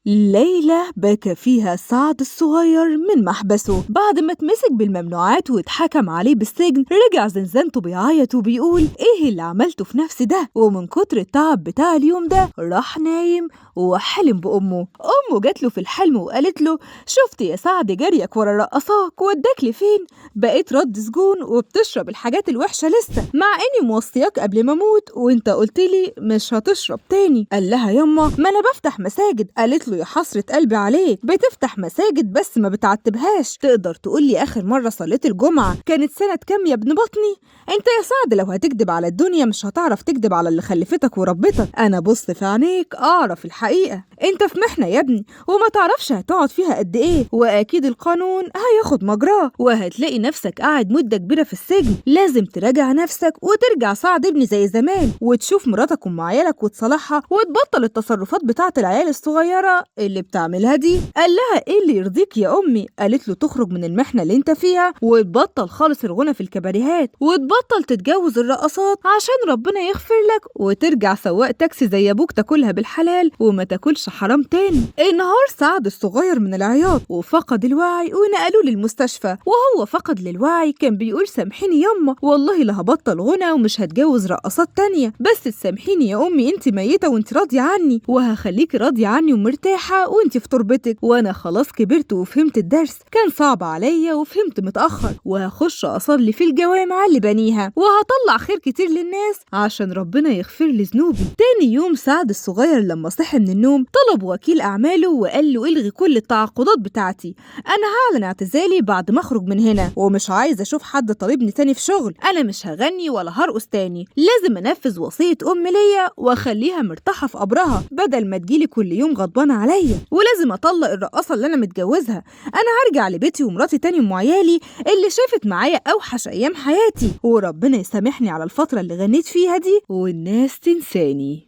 ليلة بكى فيها سعد الصغير من محبسه بعد ما اتمسك بالممنوعات واتحكم عليه بالسجن. رجع زنزانته بيعيط وبيقول ايه اللي عملته في نفسي ده، ومن كتر التعب بتاع اليوم ده راح نايم وحلم بأمه. أمه جات له في الحلم وقالت له شفت يا سعد جريك ورا رقصاك وداك لفين؟ بقيت رد سجون وبتشرب الحاجات الوحشة لسه، مع إني موصياك قبل ما أموت وإنت قلت لي مش هتشرب تاني. قال لها يما ما أنا بفتح مساجد. قالت له يا حسرة قلبي عليك، بتفتح مساجد بس ما بتعتبهاش. تقدر تقول لي آخر مرة صليت الجمعة كانت سنة كام يا ابن بطني؟ انت يا سعد لو هتكدب على الدنيا مش هتعرف تكدب على اللي خلفتك وربتك. انا بص في عينيك اعرف الحقيقة. انت في محنة يا ابني وما تعرفش هتقعد فيها قد ايه، واكيد القانون هياخد مجراه وهتلاقي نفسك قاعد مدة كبيرة في السجن. لازم تراجع نفسك وترجع سعد ابني زي زمان، وتشوف مراتك وام عيالك وتصالحها وتبطل التصرفات بتاعت العيال الصغيرة اللي بتعملها دي. قال لها ايه اللي يرضيك يا امي؟ قالت له تخرج من المحنة اللي انت فيها وتبطل خالص الغنى في الكباريهات وتبطل تتجوز الرقصات عشان ربنا يغفر لك، وترجع سواق تاكسي زي ابوك تاكلها بالحلال وما تاكلش حرام تاني. انهار سعد الصغير من العياط وفقد الوعي ونقلوه للمستشفى. وهو فقد للوعي كان بيقول سامحيني يما والله لا هبطل غنى ومش هتجوز رقصات تانية، بس تسامحيني يا امي انت ميتة وانت راضية عني، وهخليكي راضية عني ومرتاحة وانت في تربتك، وانا خلاص كبرت وفهمت الدرس. كان صعب عليا وفهمت متأخر، وهخش اصلي في الجوامع اللي بنيها وهطلع خير كتير للناس عشان ربنا يغفر لي ذنوبي. تاني يوم سعد الصغير لما صحي من النوم طلب وكيل اعماله وقال له الغي كل التعاقدات بتاعتي، انا هعلن اعتزالي بعد ما اخرج من هنا ومش عايز اشوف حد طالبني تاني في شغل. انا مش هغني ولا هرقص تاني، لازم انفذ وصية امي ليا واخليها مرتاحة في قبرها بدل ما تجيلي كل يوم غضبانة عليا، ولازم اطلق الرقاصة اللي انا متجوزها. انا هرجع لبيتي ومراتي تاني ام عيالي اللي شافت معايا اوحش ايام حياتي، وربنا يسامحني على الفترة اللي غنيت فيها دي والناس تنساني.